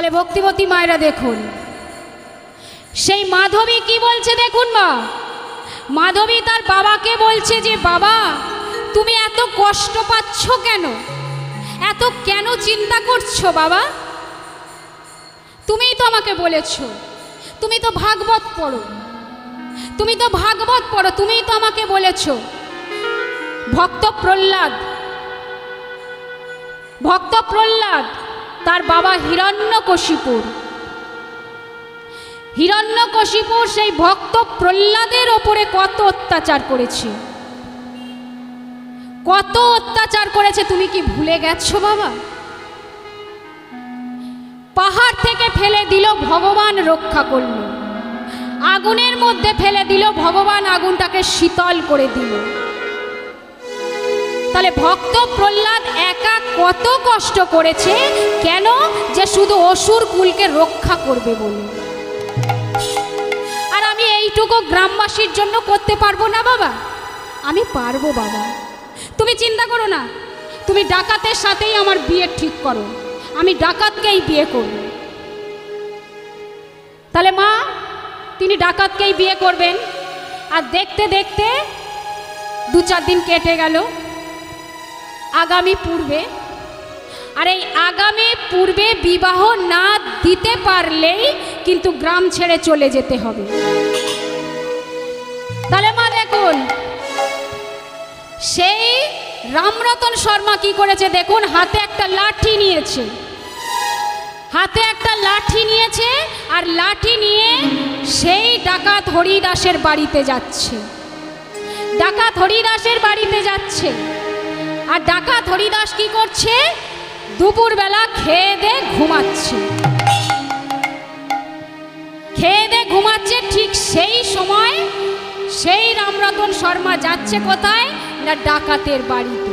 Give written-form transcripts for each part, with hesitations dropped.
তাহলে ভক্তিমতী মায়েরা দেখুন, সেই মাধবী কি বলছে দেখুন মা। মাধবী তার বাবাকে বলছে যে বাবা তুমি এত কষ্ট পাচ্ছ কেন, এত কেন চিন্তা করছো বাবা? তুমিই তো আমাকে বলেছো, তুমি তো ভাগবত পড়ো, তুমি তো ভাগবত পড়ো, তুমিই তো আমাকে বলেছো ভক্ত প্রহ্লাদ তার বাবা হিরণ্যকশিপুর সেই ভক্ত প্রহ্লাদের ওপরে কত অত্যাচার করেছে, তুমি কি ভুলে গেছো বাবা? পাহাড় থেকে ফেলে দিল, ভগবান রক্ষা করল। আগুনের মধ্যে ফেলে দিল, ভগবান আগুনটাকে শীতল করে দিল। তাহলে ভক্ত প্রহ্লাদ একা কত কষ্ট করেছে, কেন? যে শুধু অসুর কুলকে রক্ষা করবে বলে। আর আমি এইটুকু গ্রামবাসীর জন্য করতে পারবো না বাবা? আমি পারবো বাবা, তুমি চিন্তা করো না। তুমি ডাকাতের সাথেই আমার বিয়ে ঠিক করো, আমি ডাকাতকেই বিয়ে করব। তাহলে মা তিনি ডাকাতকেই বিয়ে করবেন। আর দেখতে দেখতে 2-4 দিন কেটে গেল। আগামী পূর্বে বিবাহ না দিতে পারলেই কিন্তু গ্রাম ছেড়ে চলে যেতে হবে। তাহলে মা দেখুন, সেই রামরতন শর্মা কি করেছে দেখুন, হাতে একটা লাঠি নিয়েছে, আর লাঠি নিয়ে সেই ডাকাত হরিদাসের বাড়িতে যাচ্ছে। আর ডাকাত হরিদাস কি করছে? দুপুরবেলা খেয়ে দে ঘুমাচ্ছে। ঠিক সেই সময় সেই রামরতন শর্মা যাচ্ছে কোথায় না, ডাকাতের বাড়িতে।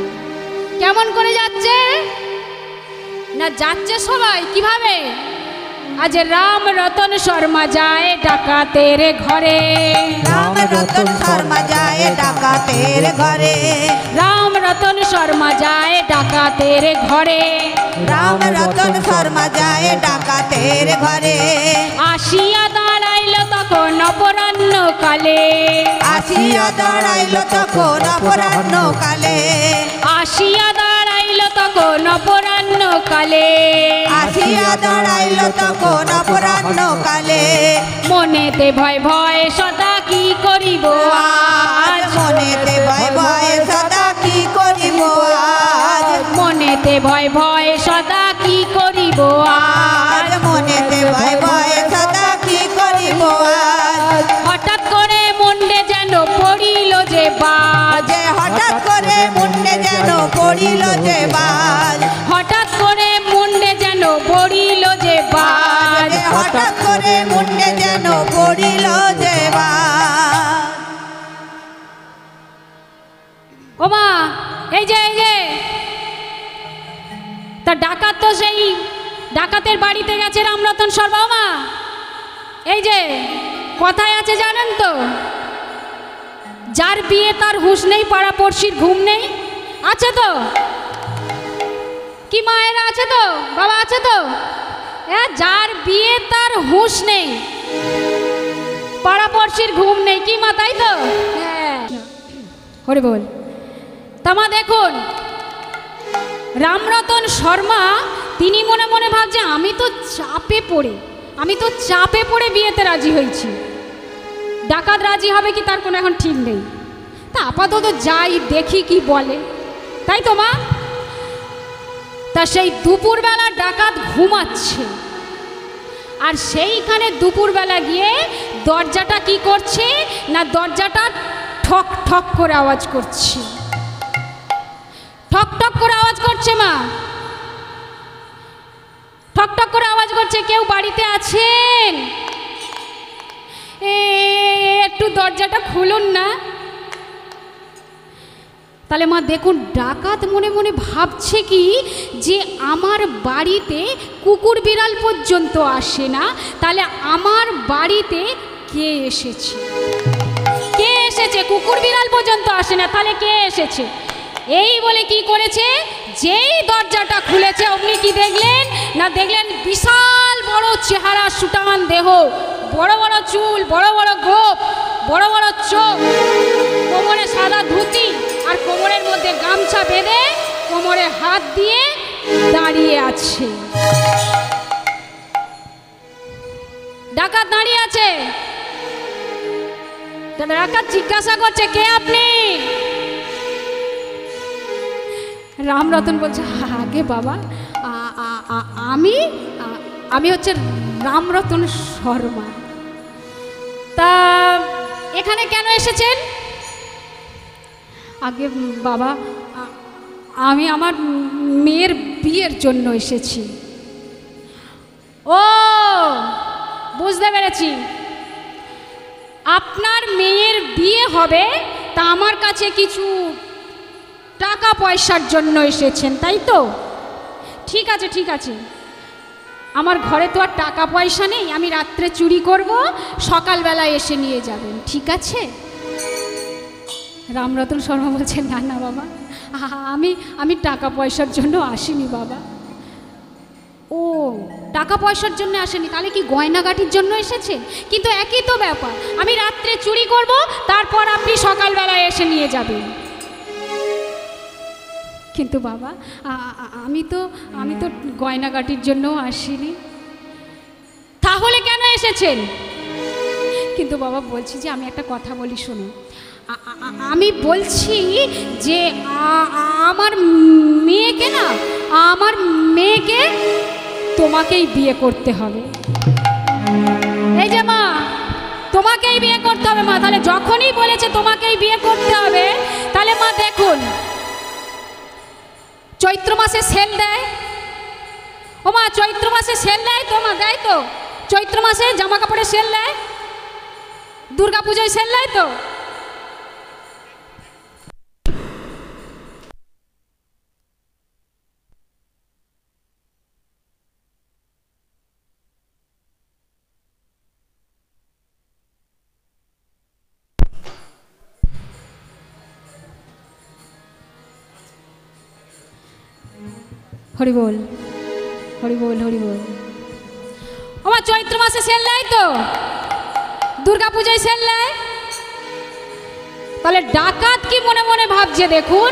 কেমন করে যাচ্ছে না, যাচ্ছে সবাই কিভাবে? আজ রামরতন শর্মা যায় ডাকাতের ঘরে, রামরতন শর্মা যায় ডাকাতের ঘরে, রামরতন শর্মা যায় ডাকাতের ঘরে, রামরতন শর্মা যায় ডাকাতের ঘরে। আসিয়া দাঁড়াইল তখন অপরাহ্ন কালে, আসিয়া দাঁড়াইল তখন অপরাহ্ন কালে, আসিয়া দাঁড়াইল তখন অপরাহ্ন কালে, আসিয়া দাঁড়াইল তখন অপরাহ্ন কালে। মনেতে ভয় ভয় সদা কি করিব আজ, মনেতে ভয় ভয় সদা কি করিব আজ, মনেতে ভয় ভয় সদা কি করিব আজ, মনেতে ভয় ভয় সদা কি করিব আজ। হঠাৎ করে মুন্ডে যেন পড়িল যে বাজ, হঠাৎ করে মুন্ডে যেন পড়িল যে বাজ, হঠাৎ করে মুন্ডে যেন পড়িল যে বাজ, হঠাৎ করে মুন্ডে যেন পড়িল যে বাজ। ও মা, এই যে তা ডাকাত তো সেই ডাকাতের বাড়িতে গেছে রামরতন শর্মা। মা এই যে কথায় আছে জানেন তো, যার বিয়ে তার হুঁশ নেই, পাড়া পড়শির ঘুম নেই। আছে তো কি মায়েরা? আছে তো বাবা? আছে তো? যার বিয়ে তার হুঁশ নেই, পাড়া পড়শির ঘুম নেই, কি মা? তাই তো? হ্যাঁ, হরি বল। তামা দেখুন, রামরতন শর্মা তিনি মনে মনে ভাবছে আমি তো চাপে পড়ে বিয়েতে রাজি হয়েছি, ডাকাত রাজি হবে কি তার কোনো এখন ঠিক নেই। তা আপাতত যাই দেখি কি বলে, তাই তো মা? তা সেই দুপুরবেলা ডাকাত ঘুমাচ্ছে, আর সেইখানে দুপুরবেলা গিয়ে দরজাটা কি করছে না, দরজাটা ঠক ঠক করে আওয়াজ করছে, ঠক ঠক করে আওয়াজ করছে মা, ঠক ঠক করে আওয়াজ করছে। কেউ বাড়িতে আছেন? একটু দরজাটা খুলুন না। তাহলে মা দেখুন, ডাকাত মনে মনে ভাবছে কি যে আমার বাড়িতে কুকুর বিড়াল পর্যন্ত আসে না, তাহলে আমার বাড়িতে কে এসেছে? কুকুর বিড়াল পর্যন্ত আসে না, তাহলে কে এসেছে? এই বলে কি করেছে, যেই দরজাটা খুলেছে অমনি কি দেখলেন না, দেখলেন বিশাল বড় চেহারা, সুটান দেহ, বড় বড় চুল, বড় বড় গোপ, বড় বড় চোখ, কোমরে সাদা ধুতি আর কোমরের মধ্যে গামছা বেঁধে কোমরে হাত দিয়ে দাঁড়িয়ে আছে। ডাকাত দাঁড়িয়ে আছে। ডাকাত জিজ্ঞাসা করছে, কে আপনি? রামরতন বলছে, আগে বাবা, আমি হচ্ছে রামরতন শর্মা। তা এখানে কেন এসেছেন? আগে বাবা, আমি আমার মেয়ের বিয়ের জন্য এসেছি। ও, বুঝতে পেরেছি, আপনার মেয়ের বিয়ে হবে, তা আমার কাছে কিছু টাকা পয়সার জন্য এসেছেন, তাই তো? ঠিক আছে, ঠিক আছে, আমার ঘরে তো আর টাকা পয়সা নেই, আমি রাত্রে চুরি করব, সকালবেলা এসে নিয়ে যাবেন, ঠিক আছে? রামরতন শর্মা বলছেন, না না বাবা, আমি টাকা পয়সার জন্য আসিনি বাবা। ও, টাকা পয়সার জন্য আসেনি, তাহলে কি গয়নাগাটির জন্য এসেছেন? কিন্তু একই তো ব্যাপার, আমি রাত্রে চুরি করব, তারপর আপনি সকালবেলা এসে নিয়ে যাবেন। কিন্তু বাবা, আমি তো গয়নাগাটির জন্য আসিনি। তাহলে কেন এসেছেন? কিন্তু বাবা বলছি যে, আমি একটা কথা বলি শোনো, আমি বলছি যে আমার মেয়েকে তোমাকেই বিয়ে করতে হবে। এই যে মা, তোমাকেই বিয়ে করতে হবে মা। তাহলে যখনই বলেছে তোমাকেই বিয়ে করতে হবে, তাহলে মা দেখুন, চৈত্র মাসে সেল দেয়। ও মা, চৈত্র মাসে সেল দেয় তো মা? দেয় তো, চৈত্র মাসে জামা কাপড়ে সেল দেয়, দুর্গা পুজোয় সেল দেয় তো। হরি বল, হরি বল, হরি বল। আমার চৈত্র মাসে সেল দেয় তো, দুর্গা পূজায় সেল দেয়। তাহলে ডাকাত কি মনে মনে ভাবছে দেখুন,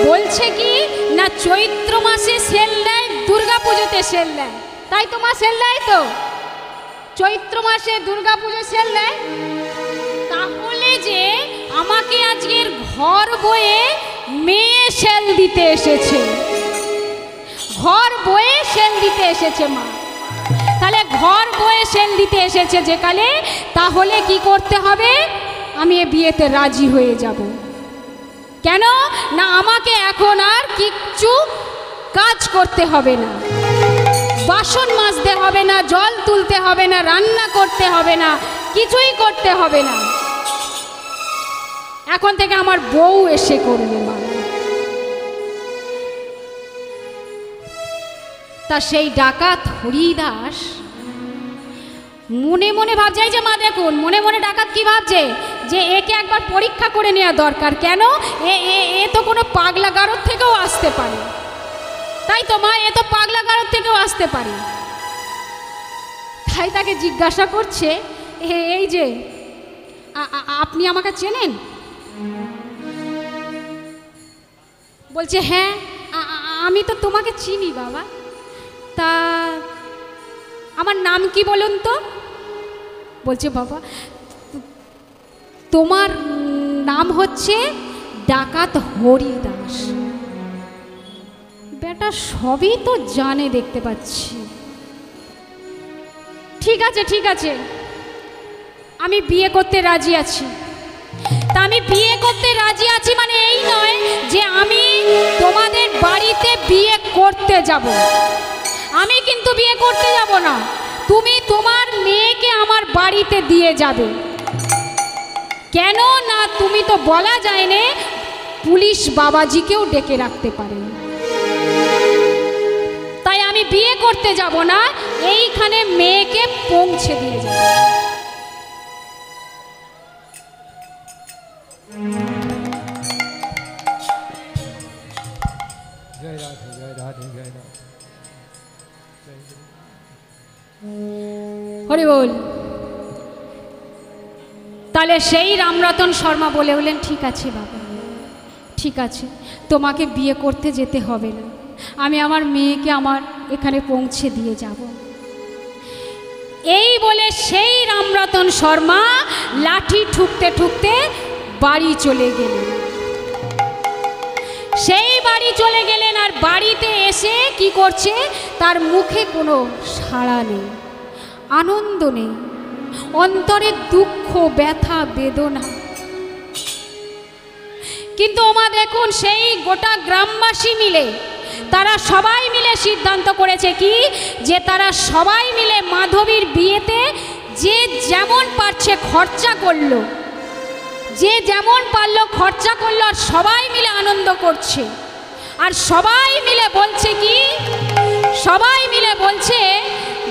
বলছে কি না চৈত্র মাসে সেল দেয়, দুর্গা পুজোতে সেল দেয়, তাই তো মা? সেল দেয় তো, চৈত্র মাসে দুর্গা পুজোয় সেল দেয়। তাহলে যে আমাকে আজকের ঘর বয়ে মেয়ে সেল দিতে এসেছে, ঘর বয়ে সেল দিতে এসেছে মা। তাহলে ঘর বয়ে সেল দিতে এসেছে যেকালে, তাহলে কি করতে হবে? আমি এ বিয়েতে রাজি হয়ে যাব। কেন না, আমাকে এখন আর কিচ্ছু কাজ করতে হবে না, বাসন মাজতে হবে না, জল তুলতে হবে না, রান্না করতে হবে না, কিছুই করতে হবে না। এখন থেকে আমার বউ এসে করবে মা। তা সেই ডাকাত হরিদাস মনে মনে ভাবছে, যে মা দেখুন, মনে মনে ডাকাত কি ভাবছে, যে একে একবার পরীক্ষা করে নেওয়া দরকার। কেন? এ তো কোনো পাগলা গারদ থেকেও আসতে পারে, তাই তো মা? এ তো পাগলা গারদ থেকেও আসতে পারে। তাই তাকে জিজ্ঞাসা করছে, এই যে আপনি আমাকে চেনেন? বলছে, হ্যাঁ আমি তো তোমাকে চিনি বাবা। তা আমার নাম কি বলুন তো? বলছে, বাবা তোমার নাম হচ্ছে ডাকাত হরিদাস। বেটা সবই তো জানে, দেখতে পাচ্ছি। ঠিক আছে, ঠিক আছে, আমি বিয়ে করতে রাজি আছি। তা আমি বিয়ে করতে রাজি আছি মানে এই নয় যে আমি তোমাদের বাড়িতে বিয়ে করতে যাব। আমি কিন্তু বিয়ে করতে যাব না, তুমি তোমার মেয়েকে আমার বাড়িতে দিয়ে যাবে। কেন না, তুমি তো বলা যায় না, পুলিশ বাবাজিকেও ডেকে রাখতে পারেন। তাই আমি বিয়ে করতে যাব না, এইখানে মেয়েকে পৌঁছে দিয়ে যাব। জয় রাধে, জয় রাধে, জয় রাধে। হরি বল। তাহলে সেই রামরতন শর্মা বলে উঠলেন, ঠিক আছে বাবা, ঠিক আছে, তোমাকে বিয়ে করতে যেতে হবে না, আমি আমার মেয়েকে আমার এখানে পৌঁছে দিয়ে যাব। এই বলে সেই রামরতন শর্মা লাঠি ঠুকতে ঠুকতে বাড়ি চলে গেলেন। সেই বাড়ি চলে গেলেন, আর বাড়িতে এসে কি করছে, তার মুখে কোনো সাড়া নেই, আনন্দ নেই, অন্তরে দুঃখ, ব্যথা, বেদনা। কিন্তু ওমা দেখুন, সেই গোটা গ্রামবাসী মিলে, তারা সবাই মিলে সিদ্ধান্ত করেছে কি, যে তারা সবাই মিলে মাধবীর বিয়েতে যে যেমন পারছে খরচা করলো, যে যেমন পারলো খরচা করলো, আর সবাই মিলে আনন্দ করছে। আর সবাই মিলে বলছে কি, সবাই মিলে বলছে,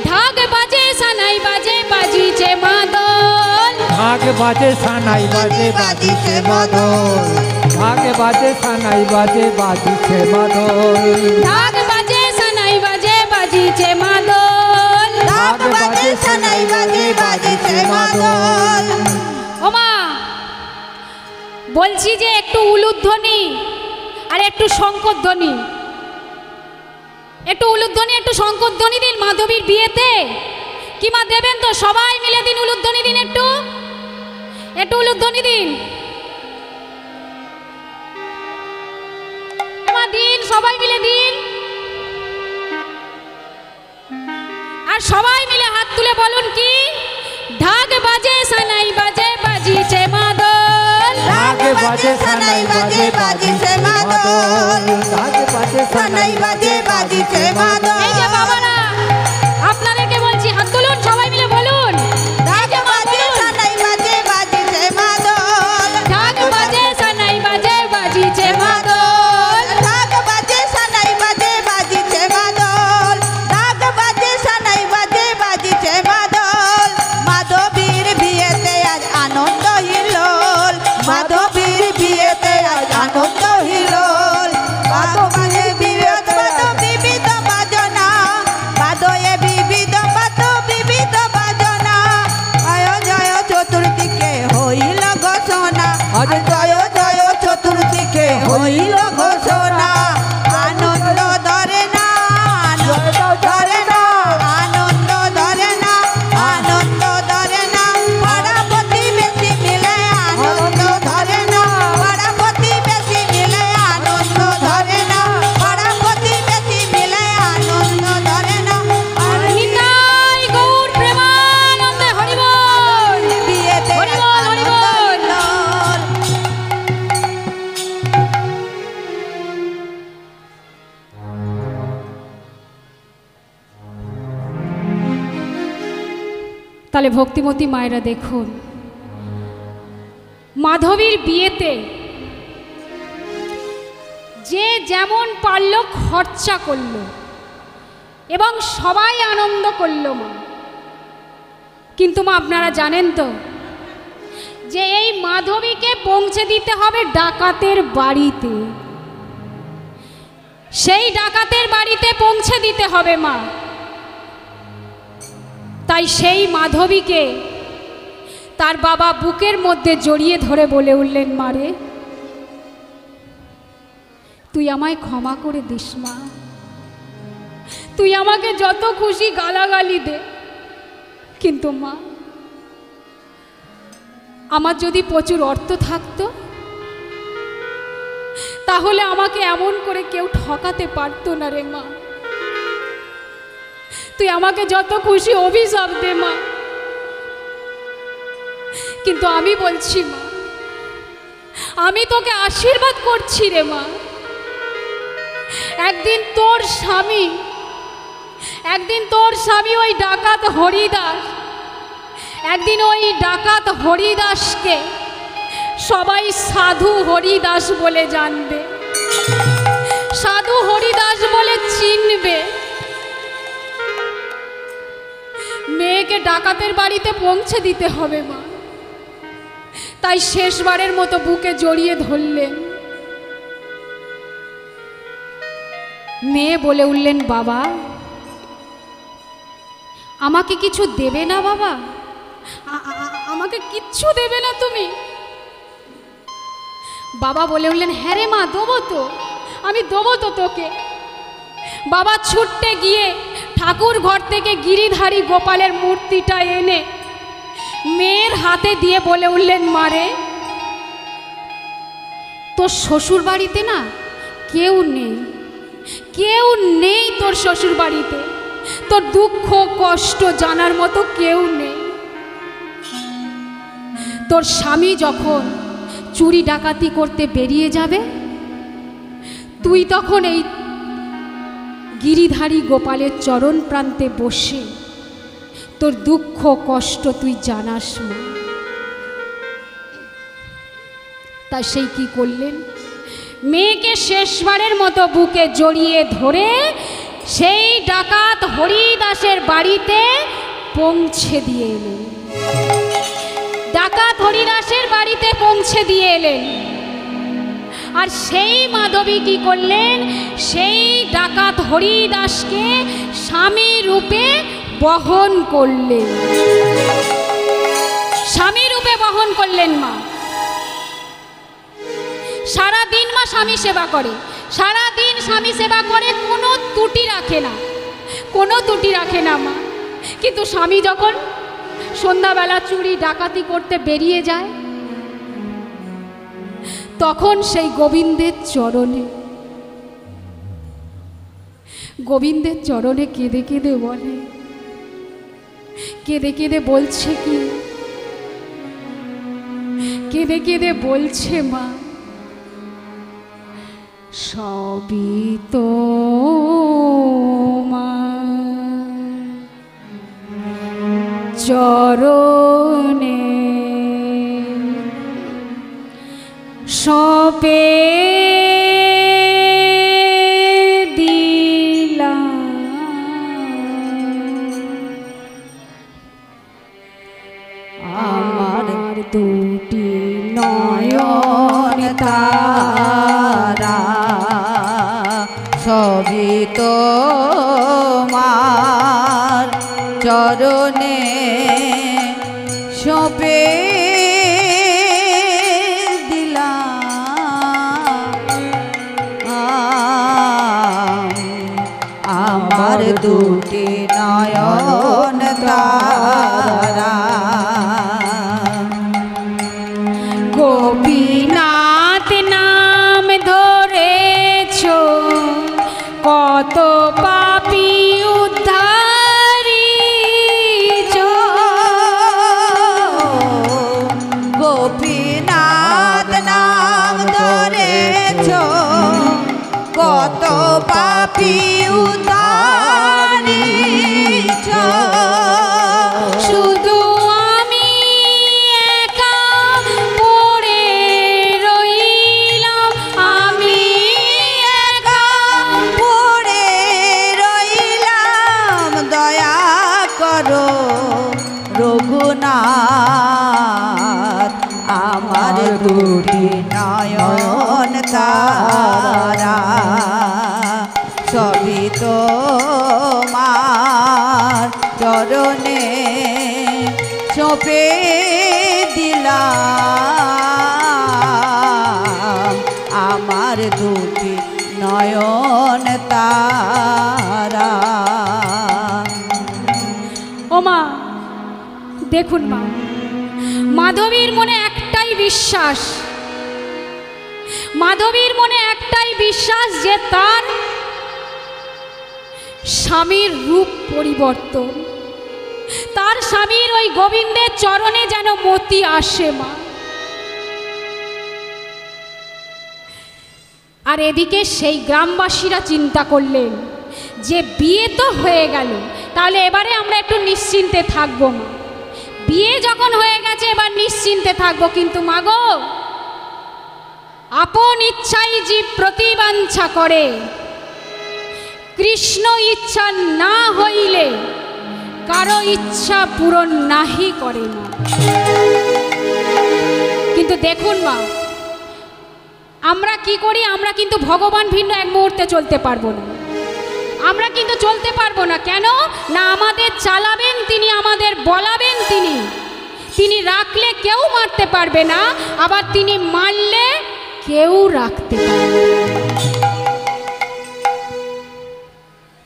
ঢাক বাজে সানাই বাজে বাজিছে মাদল, ঢাক বাজে সানাই বাজে বাজিছে মাদল, ঢাক বাজে সানাই বাজে বাজিছে মাদল, ঢাক বাজে সানাই বাজে বাজিছে মাদল, ঢাক বাজে সানাই বাজে বাজিছে মাদল। ওমা বলছি যে একটু উলুধ্বনি আর একটু শঙ্করধ্বনি, একটু উলুধ্বনি একটু শঙ্করধ্বনি দিন মাধবীর বিয়েতে। কি মা দেবেন তো? সবাই মিলে দিন, উলুধ্বনি দিন, একটু একটু উলুধ্বনি দিন মা, দিন, সবাই মিলে দিন। আর সবাই মিলে হাত তুলে বলুন কি, ঢাক বাজে সানাই বাজে বাজিছে মাদল, ঢাক বাজে সানাই বাজে বাজিছে মাদল, ঢাক বাজে সানাই বাজে বাজিছে মাদল। এই যে বাবারা, আপনাদেরকে বলছি, হাত তুলুন, সবাই মিলে বলুন, ঢাক বাজে সানাই বাজে বাজিছে মাদল, ঢাক বাজে সানাই বাজে বাজিছে মাদল, ঢাক বাজে সানাই বাজে বাজিছে মাদল, ঢাক বাজে সানাই বাজে বাজিছে মাদল। মাধবীর বিয়েতে আজ আনন্দ হিলোল, মাধবীর বিয়েতে আজ আনন্দ হিলোল। মাধবীর বিয়েতে বিবিধ বাজনা, বাদয়ে বিবিধ বাদ বিবিধ বাজনা। জয় জয় চতুর্দিকে হইল ঘোষণা, জয় জয় চতুর্দিকে হইল ঘোষণা। আনন্দ ধরে না, আনন্দ ধরে না, আনন্দ ধরে না, আনন্দ ধরে না। পাড়া প্রতিবেশী মিলে আনন্দ ধরে না, পাড়া প্রতিবেশী মিলে আনন্দ ধরে না, পাড়া প্রতিবেশী মিলে আনন্দ ধরে না। নিতাই গৌর প্রেমানন্দে হরি বল। বিয়েতে হরি বল, হরি আনন্দ বল। হিলোল। তাহলে ভক্তিমতী মায়েরা দেখুন, মাধবীর বিয়েতে যে যেমন পারল খরচা করলো এবং সবাই আনন্দ করলো মা। কিন্তু মা আপনারা জানেন তো যে এই মাধবীকে পৌঁছে দিতে হবে ডাকাতের বাড়িতে, সেই ডাকাতের বাড়িতে পৌঁছে দিতে হবে মা। তাই সেই মাধবীকে তার বাবা বুকের মধ্যে জড়িয়ে ধরে বলে উঠলেন, মারে তুই আমায় ক্ষমা করে দিস মা, তুই আমাকে যত খুশি গালাগালি দে, কিন্তু মা আমার যদি প্রচুর অর্থ থাকতো তাহলে আমাকে এমন করে কেউ ঠকাতে পারতো না রে মা। তুই আমাকে যত খুশি অভিশাপ দে মা, কিন্তু আমি বলছি মা, আমি তোকে আশীর্বাদ করছি রে মা। একদিন তোর স্বামী ওই ডাকাত হরিদাস, একদিন ওই ডাকাত হরিদাসকে সবাই সাধু হরিদাস বলে জানবে, সাধু হরিদাস বলে চিনবে। মেয়েকে ডাকাতের বাড়িতে পৌঁছে দিতে হবে মা। তাই শেষবারের মতো বুকে জড়িয়ে ধরলেন। মেয়ে বলে উঠলেন, বাবা আমাকে কিছু দেবে না বাবা? আমাকে কিচ্ছু দেবে না তুমি? বাবা বলে উঠলেন, হ্যাঁ রে মা, দেবো তো, আমি দেবো তো তোকে। বাবা ছুটতে গিয়ে ঠাকুর ঘর থেকে গিরিধারী গোপালের মূর্তিটা এনে মেয়ের হাতে দিয়ে বলে উঠলেন, মারে, তোর শ্বশুর বাড়িতে না কেউ নেই, কেউ নেই তোর শ্বশুর বাড়িতে, তোর দুঃখ কষ্ট জানার মতো কেউ নেই। তোর স্বামী যখন চুরি ডাকাতি করতে বেরিয়ে যাবে, তুই তখন এই গিরিধারী গোপালের চরণ প্রান্তে বসে তোর দুঃখ কষ্ট তুই জানাস মা। তা সেই কি করলেন? মেয়েকে শেষবারের মতো বুকে জড়িয়ে ধরে সেই ডাকাত হরিদাসের বাড়িতে পৌঁছে দিয়ে এলেন। ডাকাত হরিদাসের বাড়িতে পৌঁছে দিয়ে এলেন। আর সেই মাধবী কি করলেন? সেই ডাকাত হরিদাসকে স্বামী রূপে বহন করলেন, স্বামী রূপে বহন করলেন মা। সারাদিন মা স্বামী সেবা করে, সারাদিন স্বামী সেবা করে, কোনো ত্রুটি রাখে না, কোনো ত্রুটি রাখে না মা। কিন্তু স্বামী যখন সন্ধ্যাবেলা চুরি ডাকাতি করতে বেরিয়ে যায়, তখন সেই গোবিন্দের চরণে, গোবিন্দের চরণে কেঁদে কেঁদে বলে, কেঁদে কেঁদে বলছে কি, কেঁদে কেঁদে বলছে, মা সবই তো চরণে সপে দিলাম, আমার দুটি নয়ন তারা সবই তোমার চরণে সপে আমার দুটি নয়ন তারা গোপীনাথ নাম ধরেছ, কত পাপী উদ্ধারিছ। গোপীনাথ নাম ধরেছ, কত পাপী উদ্ধারিছ। শুধু আমি একা পড়ে রইলাম, আমি একা পড়ে রইলাম, দয়া করো রঘুনাথ। আমার দুটি নয়ন তারা সবই তোমার চরণে সপে দিলাম, আমার দুটি নয়ন তারা। ও মা, দেখুন মা, মাধবীর মনে একটাই বিশ্বাস, মাধবীর মনে একটাই বিশ্বাস যে তার স্বামীর রূপ পরিবর্তন, তার স্বামীর ওই গোবিন্দের চরণে যেন মতি আসে মা। আর এদিকে সেই গ্রামবাসীরা চিন্তা করলেন যে বিয়ে তো হয়ে গেল, তাহলে এবারে আমরা একটু নিশ্চিন্তে থাকবো মা। বিয়ে যখন হয়ে গেছে এবার নিশ্চিন্তে থাকবো, কিন্তু মাগো, আপন ইচ্ছাই জীব প্রতিবাঞ্ছা করে, কৃষ্ণ ইচ্ছা না হইলে কারো ইচ্ছা পূরণ নাহি করে না। কিন্তু দেখুন মা, আমরা কি করি, আমরা কিন্তু ভগবান ভিন্ন এক মুহূর্তে চলতে পারবো না। আমরা কিন্তু চলতে পারবো না। কেন না, আমাদের চালাবেন তিনি, আমাদের বলাবেন তিনি। তিনি রাখলে কেউ মারতে পারবে না, আবার তিনি মারলে কেউ রাখতে পারবে না।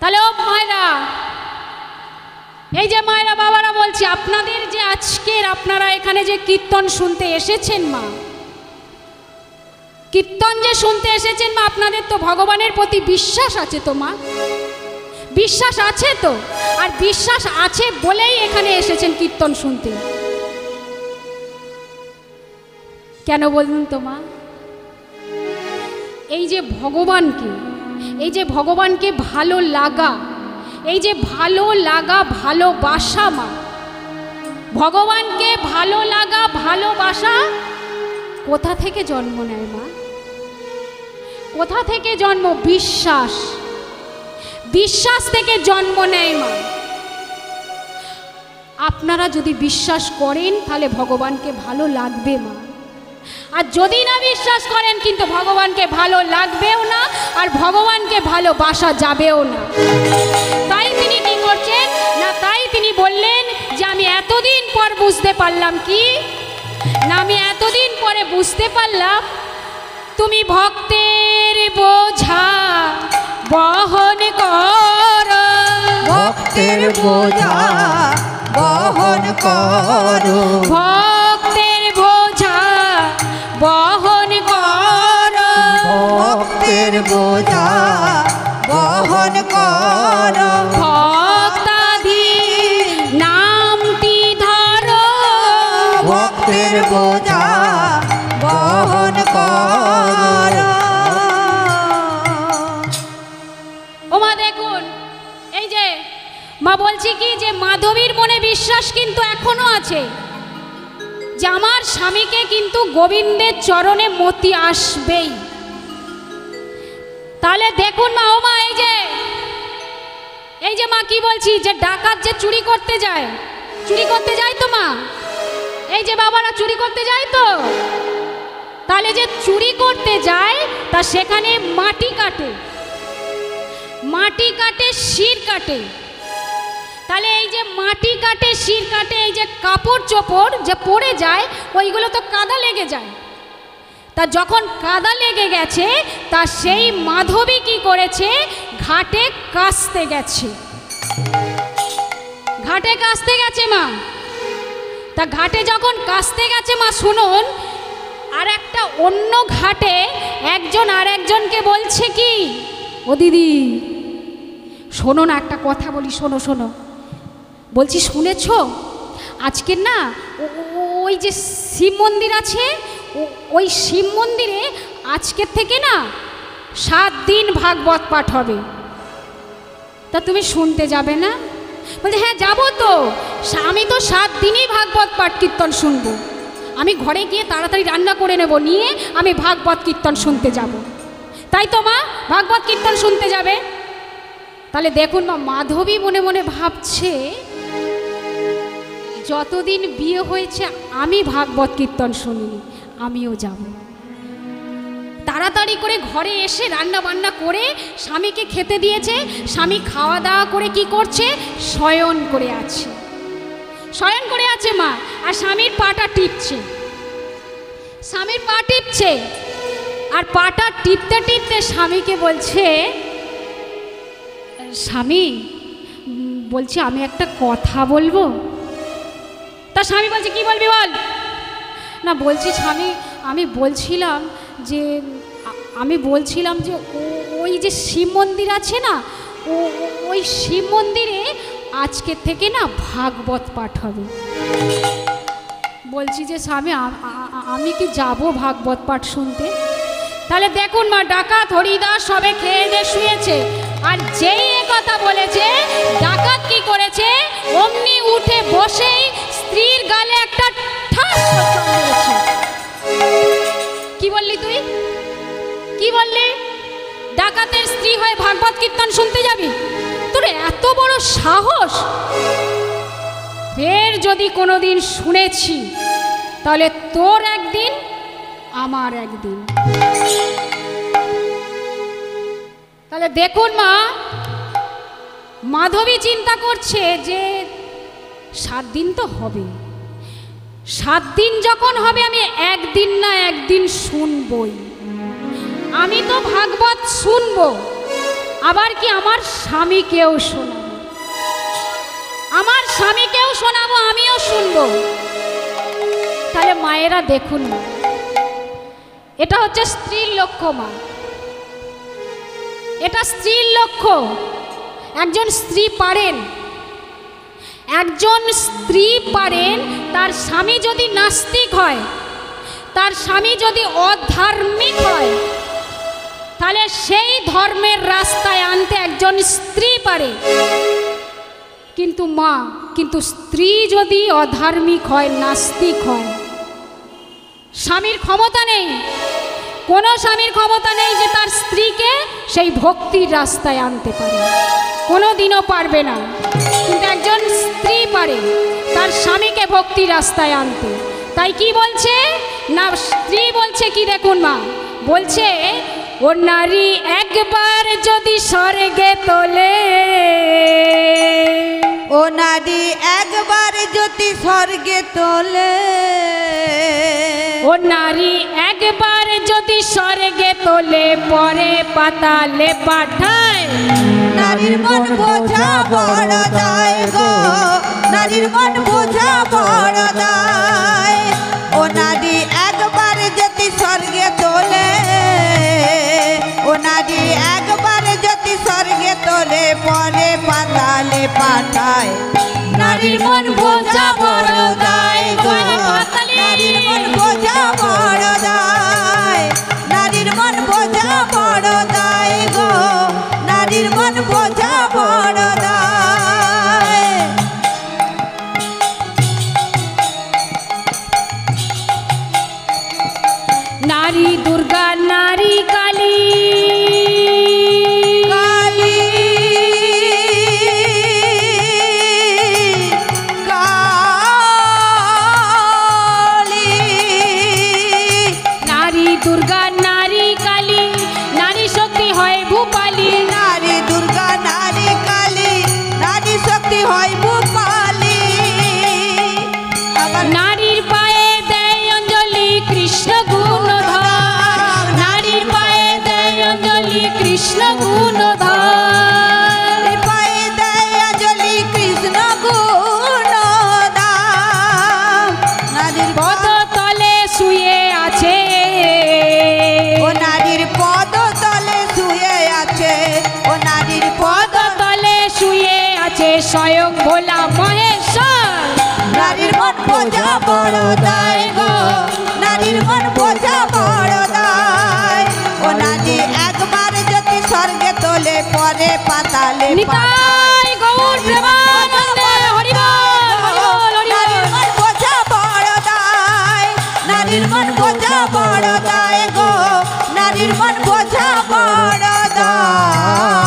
তাহলে ও মায়েরা, এই যে মায়েরা বাবারা বলছি, আপনাদের যে আজকের আপনারা এখানে যে কীর্তন শুনতে এসেছেন মা, কীর্তন যে শুনতে এসেছেন মা, আপনাদের তো ভগবানের প্রতি বিশ্বাস আছে তো মা? বিশ্বাস আছে তো? আর বিশ্বাস আছে বলেই এখানে এসেছেন কীর্তন শুনতে। কেন বলুন তো মা? এই যে ভগবানকে, এই যে ভগবানকে ভালো লাগা, এই যে ভালো লাগা ভালোবাসা মা, ভগবানকে ভালো লাগা ভালোবাসা কোথা থেকে জন্ম নেয় মা? কোথা থেকে জন্ম? বিশ্বাস, বিশ্বাস থেকে জন্ম নেয় মা। আপনারা যদি বিশ্বাস করেন তাহলে ভগবানকে ভালো লাগবে মা, আর যদি না বিশ্বাস করেন কিন্তু ভগবানকে ভালো লাগবেও না, আর ভগবানকে ভালোবাসা যাবেও না। তাই তিনি কি করছেন না, তাই তিনি বললেন যে আমি এতদিন পর বুঝতে পারলাম কি না, আমি এতদিন পরে বুঝতে পারলাম তুমি ভক্তের বোঝা বহন কর, ভক্তের বোঝা বহন করো, ভক্তের বোঝা বহন কর, ভক্তের বোঝা বহন করো, ভক্তাধি নামটি ধরো, ভক্তের বোঝা বহন করো। ওমা দেখুন, এই যে মা বলছি কি যে মাধবীর মনে বিশ্বাস কিন্তু এখনো আছে যে আমার স্বামীকে কিন্তু গোবিন্দের চরণে মতি আসবেই। তাহলে দেখুন মা, ও মা এই যে মা কি বলছি যে ডাকাত যে চুরি করতে যায়, চুরি করতে যায় তো মা, এই যে বাবারা চুরি করতে যায় তো, তাহলে যে চুরি করতে যায় তা সেখানে মাটি কাটে, মাটি কাটে শির কাটে। তাহলে এই যে মাটি কাটে শির কাটে, এই যে কাপড় চোপড় যে পড়ে যায় ওইগুলো তো কাদা লেগে যায়। তা যখন কাদা লেগে গেছে তা সেই মাধবী কি করেছে, ঘাটে কাস্তে গেছে, ঘাটে কাস্তে গেছে মা। তা ঘাটে যখন কাস্তে গেছে মা, শুনুন, আর একটা অন্য ঘাটে একজন আর একজনকে বলছে কি, ও দিদি শোনো না, একটা কথা বলি, শোনো শোনো, বলছি শুনেছ আজকের না ওই যে শিব মন্দির আছে, ওই শিব মন্দিরে আজকের থেকে না 7 দিন ভাগবত পাঠ হবে, তা তুমি শুনতে যাবে না? বলছে হ্যাঁ যাবো তো, আমি তো 7 দিনই ভাগবত পাঠ কীর্তন শুনবো, আমি ঘরে গিয়ে তাড়াতাড়ি রান্না করে নেব, নিয়ে আমি ভাগবত কীর্তন শুনতে যাব। তাই তো মা, ভাগবত কীর্তন শুনতে যাবে। তাহলে দেখুন মা, মাধবী মনে মনে ভাবছে যতদিন বিয়ে হয়েছে আমি ভাগবত কীর্তন শুনিনি, আমিও যাব। তাড়াতাড়ি করে ঘরে এসে রান্না বান্না করে স্বামীকে খেতে দিয়েছে, স্বামী খাওয়া দাওয়া করে কি করছে, শয়ন করে আছে, শয়ন করে আছে মা, আর স্বামীর পাটা টিপছে, স্বামীর পা টিপছে, আর পাটা টিপতে টিপতে স্বামীকে বলছে, স্বামী বলছি আমি একটা কথা বলবো। তা স্বামী বলছে কি বলবি বল। না বলছি স্বামী, আমি বলছিলাম যে ওই যে শিব মন্দির আছে না, ওই শিব মন্দিরে আজকে থেকে না ভাগবত পাঠ হবে। বলছি যে স্বামী আমি কি যাব ভাগবত পাঠ শুনতে? তাহলে দেখুন মা, ডাকাত হরিদাস সবে খেয়ে দিয়ে শুয়েছে, আর যেই এ কথা বলেছে ডাকাত কি করেছে, অমনি উঠে বসেই স্ত্রীর গালে একটা ঠাস মেরেছে। কি বললি তুই, কি বললি? ডাকাতের স্ত্রী হয়ে ভাগবত কীর্তন শুনতে যাবি? তোর এত বড় সাহস! ফের যদি কোনোদিন শুনেছি তাহলে তোর একদিন আমার একদিন। তাহলে দেখুন মা, মাধবী চিন্তা করছে যে 7 দিন তো হবে, 7 দিন যখন হবে আমি একদিন না একদিন শুনবই। আমি তো ভাগবত শুনবো, আবার কি আমার স্বামীকেও শোনাবো, আমার স্বামীকেও শোনাবো, আমিও শুনবো। তাহলে মায়েরা দেখুন না, এটা হচ্ছে স্ত্রীর লক্ষ্য। মা, এটা স্ত্রীর লক্ষ্য। একজন স্ত্রী পারেন, একজন স্ত্রী পারেন তার স্বামী যদি নাস্তিক হয়, তার স্বামী যদি অধার্মিক হয়, তাহলে সেই ধর্মের রাস্তায় আনতে একজন স্ত্রী পারে। কিন্তু মা, কিন্তু স্ত্রী যদি অধার্মিক হয়, নাস্তিক হয়, স্বামীর ক্ষমতা নেই, কোনো স্বামীর ক্ষমতা নেই যে তার স্ত্রীকে সেই ভক্তির রাস্তায় আনতে পারে, কোনো দিনও পারবে না। কিন্তু একজন স্ত্রী পারে তার স্বামীকে ভক্তির রাস্তায় আনতে। তাই কি বলছে না, স্ত্রী বলছে কি দেখুন মা, বলছে ও নারী একবার যদি স্বর্গে তোলে, ও নারী একবার যদি স্বর্গে তোলে, ও নারী একবার যদি স্বর্গে তোলে, পরে পাতালে পাঠায়। নারীর মন বোঝা বড় দায় গো, নারীর মন বোঝা বড় দায়। ও নারী একবার যদি স্বর্গে তোলে, ও নারী একবার যদি স্বর্গে তোলে, পরে পাতালে পাঠায়। নারীর মন বোঝা বড় দায় গো, নারীর মন বোঝা বড় দায়, নারীর মন বোঝা বড় দায় গো, নারীর মন বোঝা বড় দায়। নারী দুর্গা, নারী কালী, কালী কালী, নারী দুর্গা, নারী কালী, নারী শক্তি হয় ভূপালী। নারী দুর্গা, নারী কালী, নারী শক্তি হয় ভূপালী। আবার নারীর পায়ে দেয় অঞ্জলি কৃষ্ণ গুণধর, নারীর পায়ে দেয় অঞ্জলি কৃষ্ণ গুণধর। পায়ে দেয় অঞ্জলি কৃষ্ণ গুণধাম। নারীর পদ তলে শুয়ে আছে, ও নারীর পদ তলে শুয়ে আছে, ও নারীর পদ পদ তলে শুয়ে আছে স্বয়ং ভোলা মহেশ্বর। নারীর মন বোঝা বড় দায় গো, নারীর মন বোঝা বড় দায়। ও নারী একবার যদি স্বর্গে তোলে, পরে পাতালে নিতাই গৌর প্রেমানন্দে হরি বল, হরি বল, হরি নারীর বল। মন বোঝা বড় দায়, নারীর মন বোঝা বড় দায় গো, নারীর মন বোঝা বড় দায়।